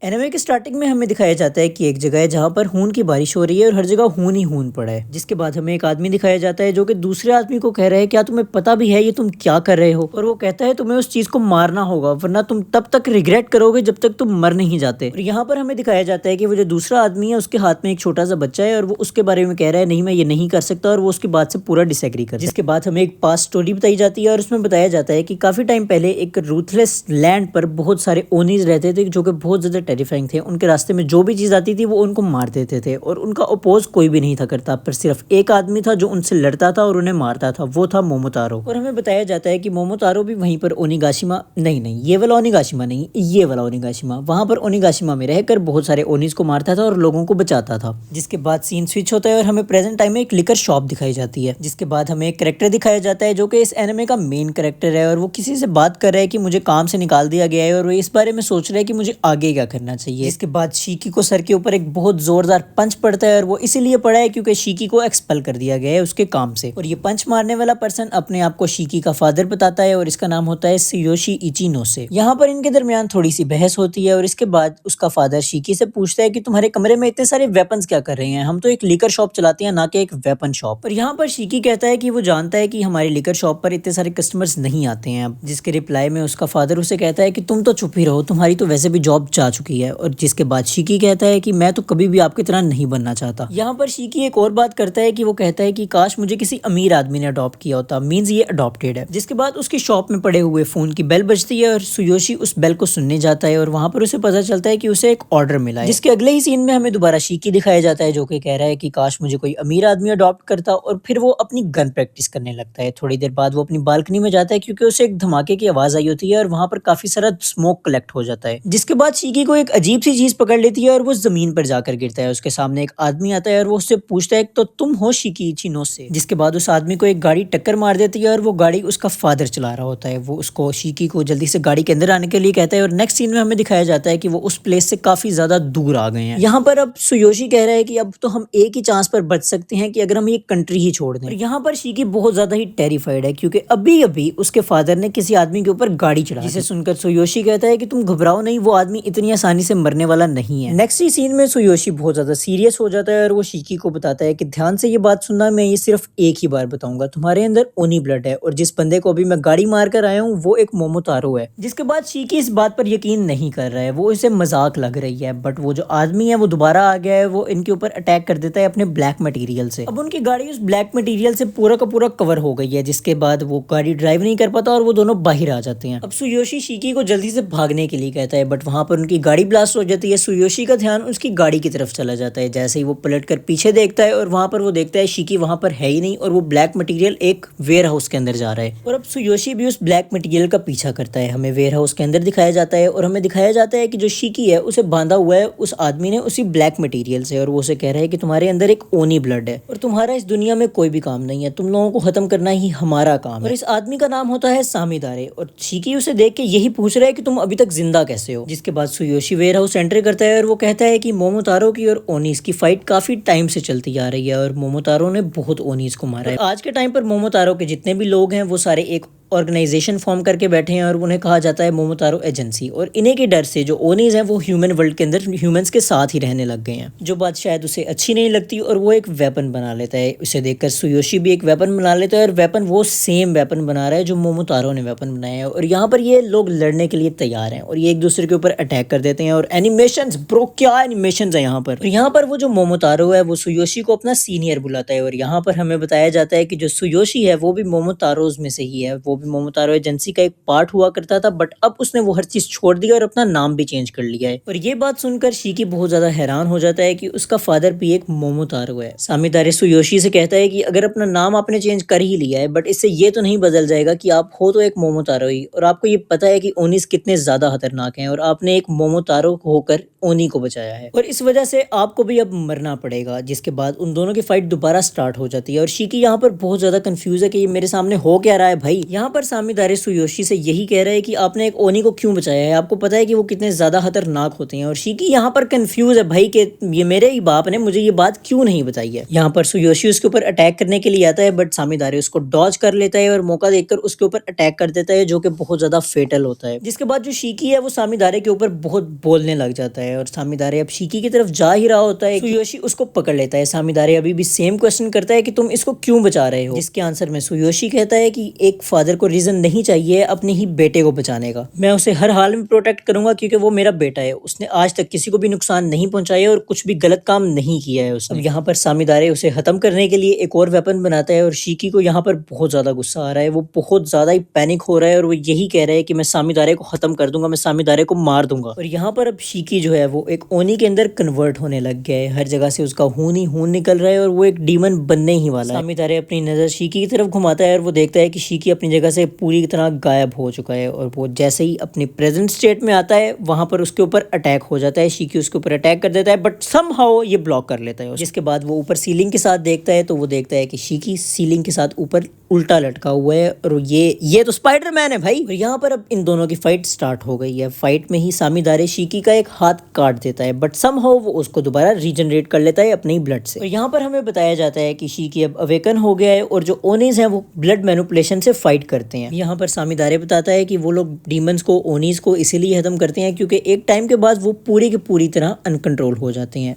Anime के starting में हमें दिखाया जाता है कि एक जगह है जहाँ पर खून की बारिश हो रही है और हर जगह खून ही खून पड़ा है। जिसके बाद हमें एक आदमी दिखाया जाता है जो कि दूसरे आदमी को कह रहा है क्या तुम्हें पता भी है ये तुम क्या कर रहे हो। और वो कहता है तुम्हें उस चीज को मारना होगा वरना तुम तब तक रिग्रेट करोगे जब तक तुम मर नहीं जाते। और यहाँ पर हमें दिखाया जाता है कि वो जो दूसरा आदमी है उसके हाथ में एक छोटा सा बच्चा है और वो उसके बारे में कह रहा है नहीं मैं ये नहीं कर सकता और वो उसकी बात से पूरा डिसएग्री कर। जिसके बाद हमें एक पास्ट स्टोरी बताई जाती है और उसमें बताया जाता है कि काफी टाइम पहले एक रूथलेस लैंड पर बहुत सारे ओनीज रहते थे जो कि बहुत ज्यादा टेरिफाइंग थे। उनके रास्ते में जो भी चीज आती थी वो उनको मार देते थे और उनका अपोज कोई भी नहीं था करता, पर सिर्फ एक आदमी था जो उनसे लड़ता था और उन्हें मारता था, वो था मोमोतारो। और हमें बताया जाता है कि मोमोतारो भी वहीं पर ओनिगाशिमा नहीं ये वाला ओनिगाशिमा नहीं, ये वाला ओनिगाशिमा, वहां पर ओनिगाशिमा में रहकर बहुत सारे ओनीज को मारता था और लोगों को बचाता था। जिसके बाद सीन स्विच होता है और हमें प्रेजेंट टाइम में एक लिकर शॉप दिखाई जाती है। जिसके बाद हमें एक कैरेक्टर दिखाया जाता है जो कि इस एनिमे का मेन कैरेक्टर है और वो किसी से बात कर रहा है कि मुझे काम से निकाल दिया गया है और वो इस बारे में सोच रहा है कि मुझे आगे क्या करना चाहिए। इसके बाद शीकी को सर के ऊपर एक बहुत जोरदार पंच पड़ता है और वो इसीलिए पड़ा है क्योंकि शीकी को एक्सपेल कर दिया गया है उसके काम से। और ये पंच मारने वाला पर्सन अपने आप को शीकी का फादर बताता है और इसका नाम होता है सुयोशी इचिनोसे। यहाँ पर इनके दरमियान थोड़ी सी बहस होती है और इसके बाद उसका फादर शीकी से पूछता है कि तुम्हारे कमरे में इतने सारे वेपन्स क्या कर रहे हैं, हम तो एक लिकर शॉप चलाते हैं ना कि एक वेपन शॉप। और यहाँ पर शीकी कहता है कि वो जानता है कि हमारी लिकर शॉप पर इतने सारे कस्टमर्स नहीं आते हैं अब। जिसके रिप्लाई में उसका फादर उसे कहता है कि तुम तो चुप ही रहो, तुम्हारी तो वैसे भी जॉब जा चुकी है। और जिसके बाद शीकी कहता है कि मैं तो कभी भी आपकी तरह नहीं बनना चाहता। यहाँ पर शीकी एक और बात करता है कि वो कहता है कि काश मुझे किसी अमीर आदमी ने अडॉप्ट किया होता, मींस ये अडॉप्टेड है। जिसके बाद उसकी शॉप में पड़े हुए फोन की बेल बजती है और सुयोशी उस बेल को सुनने जाता है और वहां पर उसे पता चलता है कि उसे एक ऑर्डर मिला है। जिसके अगले ही सीन में हमें दोबारा शीकी दिखाया जाता है जो कि कह रहा है कि काश मुझे कोई अमीर आदमी अडॉप्ट करता, और फिर वो अपनी गन प्रैक्टिस करने लगता है। थोड़ी देर बाद वो अपनी बालकनी में जाता है क्योंकि उसे एक धमाके की आवाज आई होती है और वहां पर काफी सारा स्मोक कलेक्ट हो जाता है। जिसके बाद शीकी को एक अजीब सी चीज पकड़ लेती है और वो जमीन पर जाकर गिरता है। उसके सामने एक आदमी आता है और वो उससे पूछता है तो तुम हो शीकी इचिनोसे। जिसके बाद उस आदमी को एक गाड़ी टक्कर मार देती है और वो गाड़ी उसका फादर चला रहा होता है। वो उसको शीकी को जल्दी से गाड़ी के अंदर आने के लिए कहता है और नेक्स्ट सीन में हमें दिखाया जाता है कि वो उस प्लेस से काफी ज्यादा दूर आ गए हैं। यहाँ पर अब सुयोशी कह रहा है कि अब तो हम एक ही चांस पर बच सकते हैं कि अगर हम ये कंट्री ही छोड़ दें। और यहाँ पर शीकी बहुत ज्यादा ही टेरिफाइड है क्योंकि अभी अभी उसके फादर ने किसी आदमी के ऊपर गाड़ी चढ़ा, जिसे सुनकर सुयोशी कहता है कि तुम घबराओ नहीं, वो आदमी इतनी आसानी से मरने वाला नहीं है। नेक्स्ट ही सीन में सुयोशी बहुत ज्यादा सीरियस हो जाता है और वो शीकी को बताता है कि ध्यान से ये बात सुनना, मैं ये सिर्फ एक ही बार बताऊंगा, तुम्हारे अंदर ओनी ब्लड है और जिस बंदे को अभी मैं गाड़ी मार कर आया हूँ वो एक मोमोतारो है। जिसके बाद शीकी इस बात पर यकीन नहीं कर रहा है, वो इसे मजाक लग रही है। बट वो जो आदमी है वो दोबारा आ गया है, वो इनके ऊपर अटैक कर देता है अपने ब्लैक मटेरियल से। अब उनकी गाड़ी उस ब्लैक मटेरियल से पूरा का पूरा कवर हो गई है, जिसके बाद वो गाड़ी ड्राइव नहीं कर पाता और वो दोनों बाहर आ जाते हैं। अब सुयोशी शीकी को जल्दी से भागने के लिए कहता है बट वहां पर उनकी गाड़ी ब्लास्ट हो जाती है। सुयोशी का ध्यान उसकी गाड़ी की तरफ चला जाता है। जैसे ही वो पलट कर पीछे देखता है और वहां पर वो देखता है शीकी वहां पर है ही नहीं और वो ब्लैक मटेरियल एक वेयर हाउस के अंदर जा रहा है। और अब सुयोशी भी उस ब्लैक मटेरियल का पीछा करता है। हमें वेयर हाउस के अंदर दिखाया जाता है और हमें दिखाया जाता है कि जो शीकी है उसे बांधा हुआ है उस आदमी ने उसी ब्लैक मटेरियल से, और वो उसे कह रहा है कि तुम्हारे अंदर एक ओनी ब्लड है और तुम्हारा इस दुनिया में कोई भी काम नहीं है, तुम लोगों को खत्म करना ही हमारा काम है। और इस आदमी का नाम होता है सामीदारे और शीकी उसे देख के यही पूछ रहा है कि तुम अभी तक जिंदा कैसे हो। जिसके बाद सुयोशी वेयर हाउस एंटर करता है और वो कहता है कि मोमोतारो की और ओनीस की फाइट काफी टाइम से चलती आ रही है और मोमोतारो ने बहुत ओनीस को मारा है। आज के टाइम पर मोमोतारो के जितने भी लोग हैं वो सारे एक ऑर्गेनाइजेशन फॉर्म करके बैठे हैं और उन्हें कहा जाता है मोमोतारो एजेंसी। और इन्हीं के डर से जो ओनीज हैं वो ह्यूमन वर्ल्ड के अंदर ह्यूमंस के साथ ही रहने लग गए हैं, जो बात शायद उसे अच्छी नहीं लगती और वो एक वेपन बना लेता है। उसे देखकर सुयोशी भी एक वेपन बना लेता है और वेपन वो सेम वेपन बना रहा है जो मोमोतारो ने वेपन बनाया है। और यहाँ पर ये लोग लड़ने के लिए तैयार हैं और ये एक दूसरे के ऊपर अटैक कर देते हैं। और एनिमेशंस ब्रो, क्या एनिमेशंस है यहाँ पर। और यहाँ पर वो जो मोमोतारो है वो सुयोशी को अपना सीनियर बुलाता है और यहाँ पर हमें बताया जाता है कि जो सुयोशी है वो भी मोमोतारोज में से ही है, वो भी मोमोतारो एजेंसी का एक पार्ट हुआ करता था, बट अब उसने वो हर चीज छोड़ दिया और अपना नाम भी चेंज कर लिया है। और ये बात सुनकर शीकी बहुत ज्यादा हैरान हो जाता है कि उसका फादर भी एक मोमोतारो है। सामीदारे सुयोशी से कहता है कि अगर अपना नाम आपने चेंज कर ही लिया है बट इससे ये तो नहीं बदल जाएगा कि आप हो तो एक मोमोतारो ही, और आपको ये पता है कि ओनीस कितने ज्यादा खतरनाक हैं और आपने एक मोमोतारो होकर ओनी को बचाया है और इस वजह से आपको भी अब मरना पड़ेगा। जिसके बाद उन दोनों की फाइट दोबारा स्टार्ट हो जाती है और शीकी यहाँ पर बहुत ज्यादा कंफ्यूज है कि ये मेरे सामने हो क्या रहा है भाई। यहाँ पर सामीदारे सुयोशी से यही कह रहे हैं कि आपने एक ओनी को क्यों बचाया है, आपको पता है कि वो कितने ज्यादा खतरनाक होते हैं। और शीकी यहाँ पर कंफ्यूज है भाई कि ये मेरे ही बाप ने मुझे ये बात क्यों नहीं बताई है। यहाँ पर सुयोशी उसके ऊपर अटैक करने के लिए आता है बट सामीदारे उसको डॉज कर लेता है और मौका देखकर उसके ऊपर अटैक कर देता है जो कि बहुत ज्यादा फेटल होता है। जिसके बाद जो शीकी है वो सामीदारे के ऊपर बहुत बोलने लग जाता है है और सामीदारे अब शीकी की तरफ जा ही रहा होता है। सुयोशी उसको पकड़ लेता है। सामीदारे अभी भी सेम क्वेश्चन करता है कि तुम इसको क्यों बचा रहे हो, जिसके आंसर में सुयोशी कहता है कि एक फादर को रीजन नहीं चाहिए अपने ही बेटे को बचाने का। मैं उसे हर हाल में प्रोटेक्ट करूंगा क्योंकि वो मेरा बेटा है। उसने आज तक किसी को भी नुकसान नहीं पहुंचाया और कुछ भी गलत काम नहीं किया है उसने। अब यहाँ पर सामीदारे उसे खत्म करने के लिए एक और वेपन बनाता है और शीकी को यहाँ पर बहुत ज्यादा गुस्सा आ रहा है। वो बहुत ज्यादा ही पैनिक हो रहा है और वो यही कह रहा है कि मैं सामीदारे को खत्म कर दूंगा, मैं सामीदारे को मार दूंगा। और यहाँ पर अब शीकी जो है वो एक ओनी के अंदर कन्वर्ट होने लग गया है। हर जगह से उसका खून ही खून निकल रहा है और वो एक डीमन बनने ही वाला है। सामीदारे अपनी नजर शीकी की तरफ घुमाता है और वो देखता है कि शीकी अपनी जगह से पूरी तरह गायब हो चुका है और वो जैसे ही अपनी प्रेजेंट स्टेट में आता है वहां पर उसके ऊपर अटैक हो जाता है। शीकी उसके ऊपर अटैक कर देता है बट समहाउ ये ब्लॉक कर लेता है। जिसके बाद वो ऊपर सीलिंग के साथ देखता है तो वो देखता है कि शीकी सीलिंग के साथ ऊपर उल्टा लटका हुआ है और ये तो स्पाइडरमैन है भाई। और यहाँ पर अब इन दोनों की फाइट स्टार्ट हो गई है। फाइट में ही सामीदारे शीकी का एक हाथ काट देता है बट समहाउ वो उसको दोबारा रीजनरेट कर लेता है अपने ही ब्लड से। और यहाँ पर हमें बताया जाता है कि शीकी अब अवेकन हो गया है और जो ओनीज हैं वो ब्लड मैनिपुलेशन से फाइट करते हैं। यहाँ पर सामीदारे बताता है कि वो लोग डीमंस को, ओनीज को इसीलिए खत्म करते हैं क्योंकि एक टाइम के बाद वो पूरी की पूरी तरह अनकंट्रोल हो जाते हैं।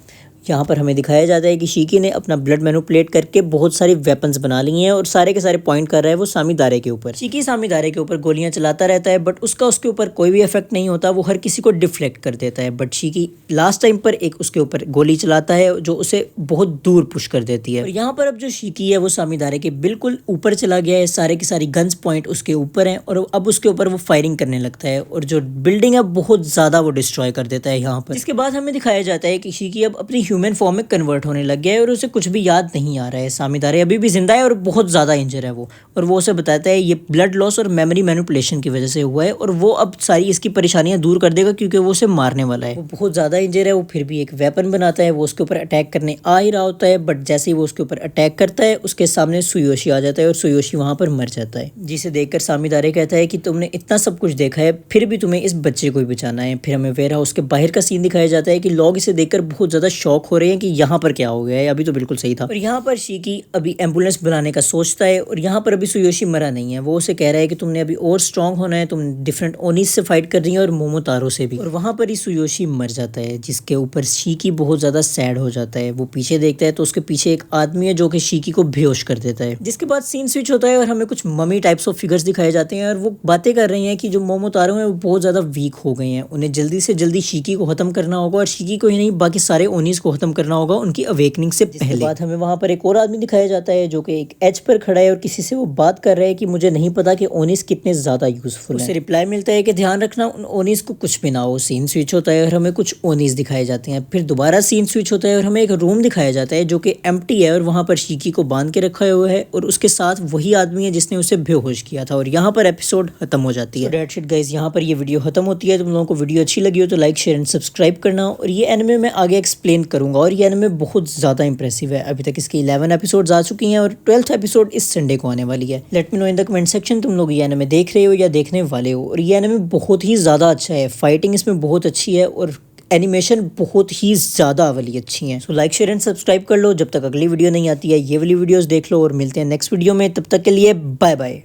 यहाँ पर हमें दिखाया जाता है कि शीकी ने अपना ब्लड मैनिपुलेट करके बहुत सारी वेपन्स बना ली हैं और सारे के सारे पॉइंट कर रहा है वो सामीदारे के ऊपर। शीकी सामीदारे के ऊपर गोलियां चलाता रहता है बट उसका उसके ऊपर कोई भी इफेक्ट नहीं होता। वो हर किसी को डिफ्लेक्ट कर देता है बट शीकी लास्ट टाइम पर एक उसके ऊपर गोली चलाता है जो उसे बहुत दूर पुश कर देती है। और यहाँ पर अब जो शीकी है वो सामीदारे के बिल्कुल ऊपर चला गया है। सारे की सारी गन्स पॉइंट उसके ऊपर है और अब उसके ऊपर वो फायरिंग करने लगता है और जो बिल्डिंग है बहुत ज्यादा वो डिस्ट्रॉय कर देता है यहाँ पर। इसके बाद हमें दिखाया जाता है कि शीकी अब अपनी ह्यूमन फॉर्म में कन्वर्ट होने लग गया है और उसे कुछ भी याद नहीं आ रहा है। सामीदारे अभी भी जिंदा है और बहुत ज्यादा इंजर है वो, और वो उसे बताता है ये ब्लड लॉस और मेमोरी मैनिपुलेशन की वजह से हुआ है और वो अब सारी इसकी परेशानियां दूर कर देगा क्योंकि वो उसे मारने वाला है। वो बहुत ज्यादा इंजर है। वो फिर भी एक वेपन बनाता है। वो उसके ऊपर अटैक करने आ ही रहा होता है बट जैसे ही वो उसके ऊपर अटैक करता है उसके सामने सुयोशी आ जाता है और सुयोशी वहां पर मर जाता है। जिसे देखकर सामीदारे कहता है कि तुमने इतना सब कुछ देखा है फिर भी तुम्हें इस बच्चे को ही बचाना है। फिर हमें वेयर हाउस के बाहर का सीन दिखाया जाता है कि लोग इसे देखकर बहुत ज्यादा शॉक हो रहे हैं कि यहाँ पर क्या हो गया है, अभी तो बिल्कुल सही था। और यहाँ पर शीकी अभी एम्बुलेंस बुलाने का सोचता है और यहाँ पर अभी सुयोशी मरा नहीं है। वो उसे कह रहा है कि तुमने अभी और स्ट्रांग होना है, तुम डिफरेंट ओनीस से फाइट कर रही है और मोमोतारो से भी। और वहां पर ही सुयोशी मर जाता है जिसके ऊपर शीकी बहुत ज्यादा सैड हो जाता है। वो पीछे देखता है तो उसके पीछे एक आदमी है जो कि शीकी को बेहोश कर देता है। जिसके बाद सीन स्विच होता है और हमें कुछ ममी टाइप्स ऑफ फिगर्स दिखाए जाते हैं और वो बातें कर रही हैं कि जो मोमोतारो है वो बहुत ज्यादा वीक हो गए हैं, उन्हें जल्दी से जल्दी शीकी को खत्म करना होगा और शीकी को ही नहीं बाकी सारे ओनीस को खत्म करना होगा उनकी अवेकनिंग से पहले। बाद हमें वहां पर एक और आदमी दिखाया जाता है जो कि एक एज पर खड़ा है और किसी से वो बात कर रहा है कि मुझे नहीं पता कि ओनीस कितने ज्यादा यूजफुल है। उससे रिप्लाई मिलता है कि ध्यान रखना उन ओनीस को कुछ भी ना हो। सीन स्विच होता है और हमें कुछ ओनीस दिखाए जाते हैं। फिर दोबारा सीन स्विच होता है और हमें एक रूम दिखाया जाता है जो कि एम्प्टी है और वहां पर शीकी को बांध के रखा हुआ है और उसके साथ वही आदमी है जिसने उसे बेहोश किया था। और यहाँ पर एपिसोड खत्म हो जाती है। दैट्स इट गाइस, यहाँ पर ये वीडियो खत्म होती है। तुम लोगों को वीडियो अच्छी लगी हो तो लाइक शेयर एंड सब्सक्राइब करना। और ये एनिमे मैं आगे एक्सप्लेन करूंगा और ये एनिमे बहुत ज्यादा इंप्रेसिव है। अभी तक इसकी 11 एपिसोड्स आ चुकी हैं और 12th एपिसोड इस संडे को आने वाली है। Let me know in the comment section तुम लोग ये एनिमे देख रहे हो या देखने वाले हो। और ये एनिमे बहुत ही ज्यादा अच्छा है, फाइटिंग इसमें बहुत अच्छी है और एनिमेशन बहुत ही ज्यादा वाली अच्छी है। So like share and subscribe कर लो। जब तक अगली वीडियो नहीं आती है ये वाली वीडियोस देख लो और मिलते हैं नेक्स्ट वीडियो में। तब तक के लिए बाय बाय।